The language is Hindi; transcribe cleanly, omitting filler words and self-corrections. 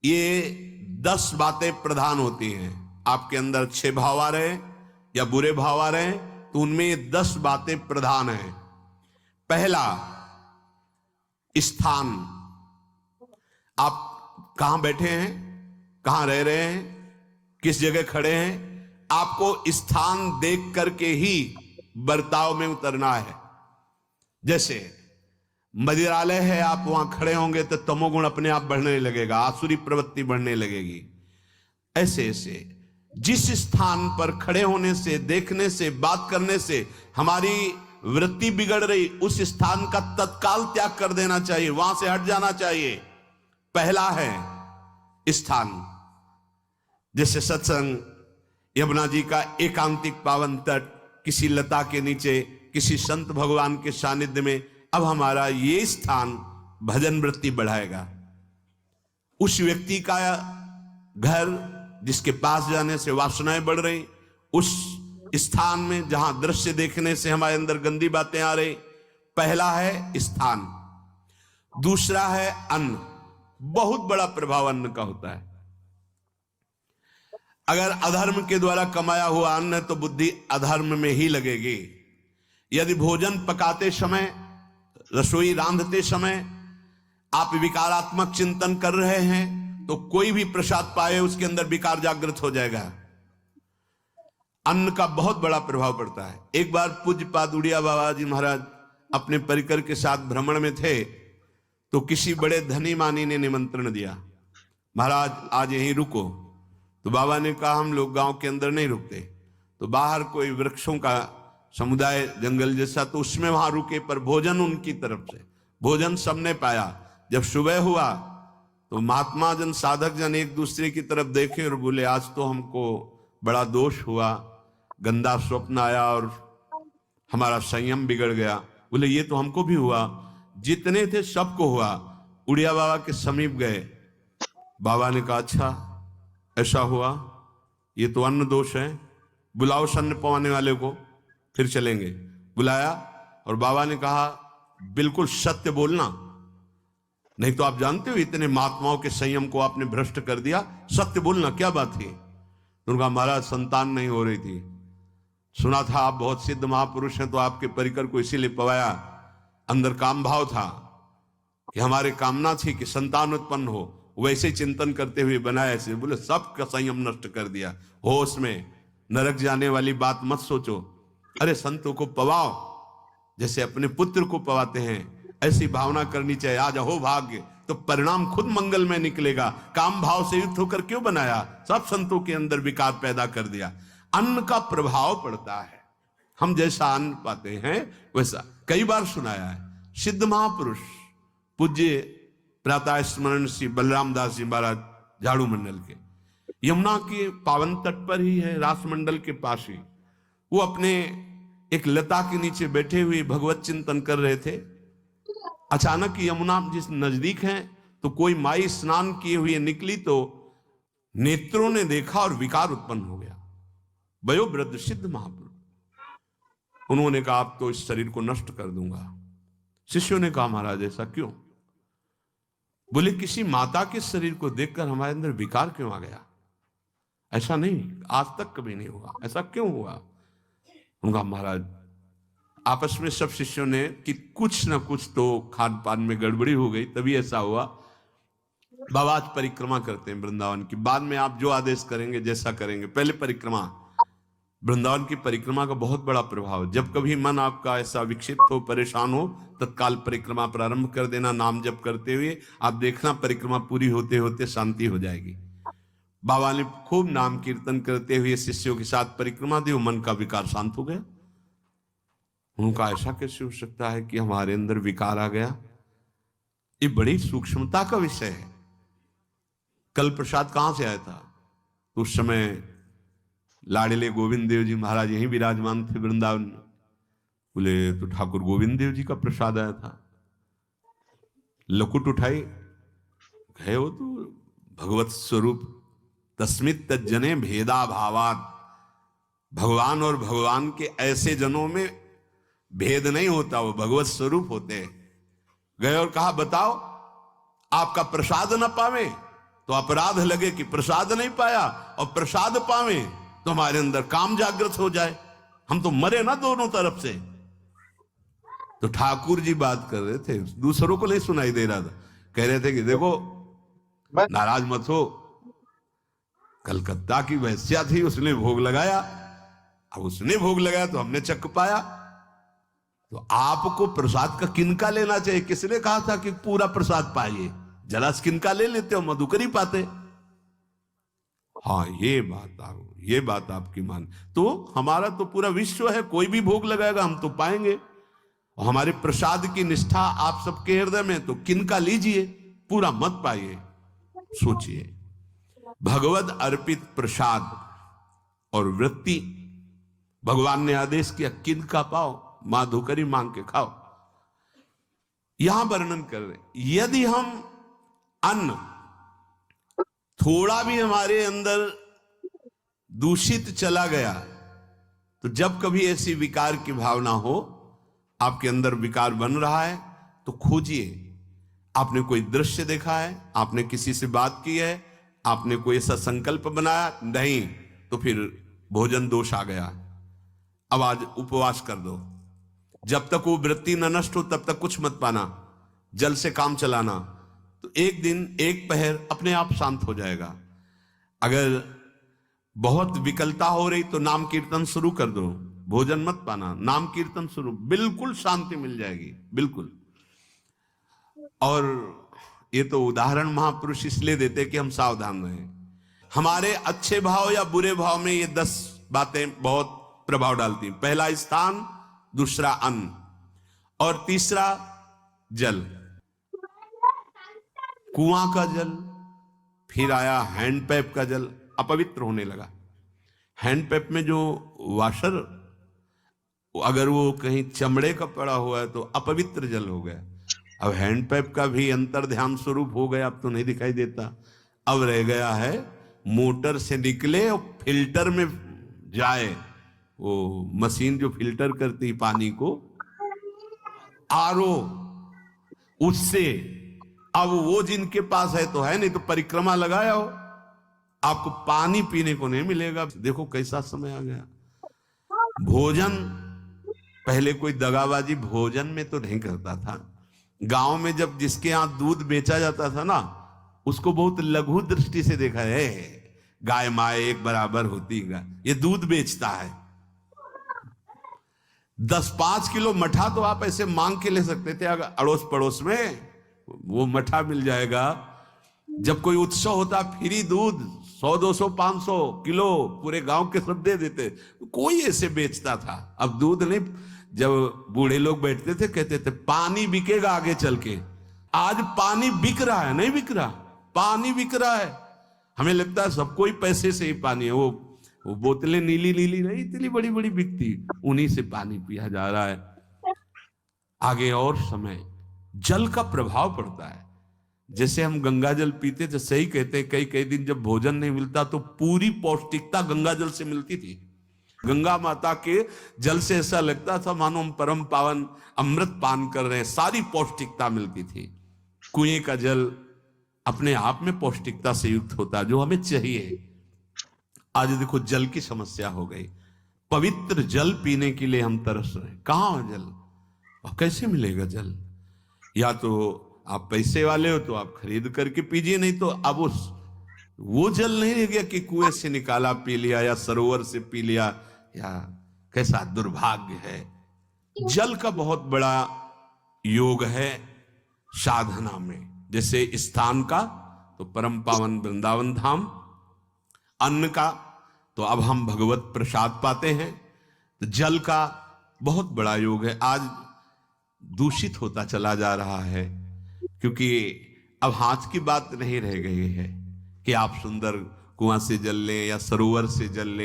ये 10 बातें प्रधान होती हैं। आपके अंदर 6 भाव आ रहे या बुरे भाव आ रहे तो उनमें ये 10 बातें प्रधान हैं। पहला, स्थान। आप कहां बैठे हैं, कहां रह रहे हैं, किस जगह खड़े हैं, आपको स्थान देख करके ही बर्ताव में उतरना है। जैसे मंदिरालय है, आप वहां खड़े होंगे तो तमोगुण अपने आप बढ़ने लगेगा, आसुरी प्रवृत्ति बढ़ने लगेगी। ऐसे ऐसे जिस स्थान पर खड़े होने से, देखने से, बात करने से हमारी वृत्ति बिगड़ रही, उस स्थान का तत्काल त्याग कर देना चाहिए, वहां से हट जाना चाहिए। पहला है स्थान। जैसे सत्संग, यमुना जी का एकांतिक पावन तट, किसी लता के नीचे, किसी संत भगवान के सानिध्य में, अब हमारा ये स्थान भजन वृत्ति बढ़ाएगा। उस व्यक्ति का घर जिसके पास जाने से वासनाएं बढ़ रही, उस स्थान में जहां दृश्य देखने से हमारे अंदर गंदी बातें आ रही, पहला है स्थान। दूसरा है अन्न। बहुत बड़ा प्रभाव अन्न का होता है। अगर अधर्म के द्वारा कमाया हुआ अन्न है तो बुद्धि अधर्म में ही लगेगी। यदि भोजन पकाते समय, रसोई रांधते समय आप विकारात्मक चिंतन कर रहे हैं तो कोई भी प्रसाद पाए उसके अंदर विकार जागृत हो जाएगा। अन्न का बहुत बड़ा प्रभाव पड़ता है। एक बार पूज्यपाद उड़िया बाबा जी महाराज अपने परिकर के साथ भ्रमण में थे तो किसी बड़े धनी मानी ने निमंत्रण दिया, महाराज आज यहीं रुको। तो बाबा ने कहा हम लोग गांव के अंदर नहीं रुकते, तो बाहर कोई वृक्षों का समुदाय, जंगल जैसा, तो उसमें वहां रुके, पर भोजन उनकी तरफ से, भोजन सबने पाया। जब सुबह हुआ तो महात्मा जन, साधक जन एक दूसरे की तरफ देखे और बोले आज तो हमको बड़ा दोष हुआ, गंदा स्वप्न आया और हमारा संयम बिगड़ गया। बोले ये तो हमको भी हुआ, जितने थे सबको हुआ। उड़िया बाबा के समीप गए, बाबा ने कहा अच्छा ऐसा हुआ, ये तो अन्न दोष है, बुलाओ सन्न पवाने वाले को, फिर चलेंगे। बुलाया और बाबा ने कहा बिल्कुल सत्य बोलना, नहीं तो आप जानते हो इतने महात्माओं के संयम को आपने भ्रष्ट कर दिया, सत्य बोलना क्या बात थी। उनका महाराज संतान नहीं हो रही थी, सुना था आप बहुत सिद्ध महापुरुष हैं तो आपके परिकर को इसीलिए पवाया, अंदर काम भाव था कि हमारे कामना थी कि संतान उत्पन्न हो, वैसे चिंतन करते हुए बनाया ऐसे। बोले सबका संयम नष्ट कर दिया, होश में, नरक जाने वाली बात मत सोचो। अरे संतों को पवाओ जैसे अपने पुत्र को पवाते हैं, ऐसी भावना करनी चाहिए। आज हो भाग्य तो परिणाम खुद मंगल में निकलेगा। काम भाव से युक्त होकर क्यों बनाया, सब संतों के अंदर विकार पैदा कर दिया। अन्न का प्रभाव पड़ता है, हम जैसा अन्न पाते हैं वैसा। कई बार सुनाया है, सिद्ध महापुरुष पूज्य प्रातः स्मरण श्री बलराम दास जी महाराज झाड़ू मंडल के, यमुना के पावन तट पर ही है, रासमंडल के पास ही, वो अपने एक लता के नीचे बैठे हुए भगवत चिंतन कर रहे थे। अचानक यमुना जिस नजदीक है तो कोई माई स्नान किए हुए निकली तो नेत्रों ने देखा और विकार उत्पन्न हो गया। वयोवृद्ध सिद्ध महापुरुष, उन्होंने कहा आप तो इस शरीर को नष्ट कर दूंगा। शिष्यों ने कहा महाराज ऐसा क्यों? बोले किसी माता के शरीर को देखकर हमारे अंदर विकार क्यों आ गया? ऐसा नहीं, आज तक कभी नहीं हुआ, ऐसा क्यों हुआ? उनका महाराज आपस में सब शिष्यों ने कि कुछ ना कुछ तो खान पान में गड़बड़ी हो गई तभी ऐसा हुआ। बाबा आज परिक्रमा करते हैं वृंदावन की, बाद में आप जो आदेश करेंगे जैसा करेंगे, पहले परिक्रमा। वृंदावन की परिक्रमा का बहुत बड़ा प्रभाव, जब कभी मन आपका ऐसा विक्षिप्त हो, परेशान हो, तत्काल परिक्रमा प्रारंभ कर देना, नाम जप करते हुए। आप देखना परिक्रमा पूरी होते होते शांति हो जाएगी। बाबा ने खूब नाम कीर्तन करते हुए शिष्यों के साथ परिक्रमा दी, मन का विकार शांत हो गया। उनका ऐसा कैसे हो सकता है कि हमारे अंदर विकार आ गया? ये बड़ी सूक्ष्मता का विषय है। कल प्रसाद कहां से आया था? तो उस समय लाडले गोविंद देव जी महाराज यहीं विराजमान थे वृंदावन में। बोले तो ठाकुर गोविंद देव जी का प्रसाद आया था। लकुट उठाई, है वो तो भगवत स्वरूप, तस्मित तज्जने भेदा भावात। भगवान और भगवान के ऐसे जनों में भेद नहीं होता, वो भगवत स्वरूप होते हैं। गए और कहा बताओ आपका प्रसाद न पावे तो अपराध लगे कि प्रसाद नहीं पाया, और प्रसाद पावे तो हमारे अंदर काम जागृत हो जाए, हम तो मरे ना दोनों तरफ से। तो ठाकुर जी बात कर रहे थे, दूसरों को नहीं सुनाई दे रहा था। कह रहे थे कि देखो नाराज मत हो, कलकत्ता की वैश्या थी, उसने भोग लगाया, अब उसने भोग लगाया तो हमने चख पाया, तो आपको प्रसाद का किनका लेना चाहिए? किसने कहा था कि पूरा प्रसाद पाइए? जरा किनका ले लेते हो, मधुकर ही पाते। हाँ ये बात आपकी मान, तो हमारा तो पूरा विश्व है, कोई भी भोग लगाएगा हम तो पाएंगे। और हमारे प्रसाद की निष्ठा आप सबके हृदय में, तो किनका लीजिए, पूरा मत पाइए। सोचिए, भगवद अर्पित प्रसाद और वृत्ति, भगवान ने आदेश किया किनका पाओ, माधुकरी मांग के खाओ। यहां वर्णन कर रहे, यदि हम अन्न थोड़ा भी हमारे अंदर दूषित चला गया, तो जब कभी ऐसी विकार की भावना हो, आपके अंदर विकार बन रहा है, तो खोजिए। आपने कोई दृश्य देखा है, आपने किसी से बात की है, आपने कोई ऐसा संकल्प बनाया, नहीं, तो फिर भोजन दोष आ गया। अब आज उपवास कर दो, जब तक वो वृत्ति न नष्ट हो तब तक कुछ मत पाना, जल से काम चलाना, तो एक दिन एक पहर अपने आप शांत हो जाएगा। अगर बहुत विकलता हो रही तो नाम कीर्तन शुरू कर दो, भोजन मत पाना, नाम कीर्तन शुरू, बिल्कुल शांति मिल जाएगी, बिल्कुल। और ये तो उदाहरण महापुरुष इसलिए देते कि हम सावधान रहें। हमारे अच्छे भाव या बुरे भाव में ये 10 बातें बहुत प्रभाव डालती हैं। पहला स्थान, दूसरा अन्न, और तीसरा जल, कुआं का जल, फिर आया हैंडपैप का जल, अपवित्र होने लगा। हैंडपैप में जो वाशर, अगर वो कहीं चमड़े का पड़ा हुआ है तो अपवित्र जल हो गया। अब हैंडपैप का भी अंतर ध्यान स्वरूप हो गया, अब तो नहीं दिखाई देता। अब रह गया है मोटर से निकले और फिल्टर में जाए, वो मशीन जो फिल्टर करती पानी को, आरओ, उससे। अब वो जिनके पास है तो है, नहीं तो परिक्रमा लगाया हो, आपको पानी पीने को नहीं मिलेगा। देखो कैसा समय आ गया। भोजन, पहले कोई दगाबाजी भोजन में तो नहीं करता था। गांव में जब जिसके यहां दूध बेचा जाता था ना, उसको बहुत लघु दृष्टि से देखा है, गाय माए एक बराबर होती है, ये दूध बेचता है। 10-5 किलो मठा तो आप ऐसे मांग के ले सकते थे, अगर अड़ोस पड़ोस में वो मठा मिल जाएगा। जब कोई उत्सव होता, फ्री दूध 100, 200, 500 किलो पूरे गांव के सब दे देते, कोई ऐसे बेचता था। अब दूध नहीं, जब बूढ़े लोग बैठते थे कहते थे पानी बिकेगा आगे चल के। आज पानी बिक रहा है, नहीं बिक रहा, पानी बिक रहा है। हमें लगता है सबको ही पैसे से ही पानी है, वो बोतलें नीली नीली नहीं, इतनी बड़ी बड़ी बिकती, उन्हीं से पानी पिया जा रहा है। आगे और समय, जल का प्रभाव पड़ता है। जैसे हम गंगा जल पीते थे, सही कहते हैं, कई कई दिन जब भोजन नहीं मिलता तो पूरी पौष्टिकता गंगा जल से मिलती थी। गंगा माता के जल से ऐसा लगता था मानो हम परम पावन अमृत पान कर रहे हैं, सारी पौष्टिकता मिलती थी। कुएं का जल अपने आप में पौष्टिकता से युक्त होता, जो हमें चाहिए। आज देखो जल की समस्या हो गई, पवित्र जल पीने के लिए हम तरस रहे हैं। कहां है जल, और कैसे मिलेगा जल? या तो आप पैसे वाले हो तो आप खरीद करके पीजिए, नहीं तो अब वो जल नहीं रह गया कि कुएं से निकाला पी लिया या सरोवर से पी लिया, या कैसा दुर्भाग्य है। जल का बहुत बड़ा योग है साधना में। जैसे स्थान का तो परम पावन वृंदावन धाम, अन्न का तो अब हम भगवत प्रसाद पाते हैं, तो जल का बहुत बड़ा योग है। आज दूषित होता चला जा रहा है, क्योंकि अब हाथ की बात नहीं रह गई है कि आप सुंदर कुआं से जल लें या सरोवर से जल लें।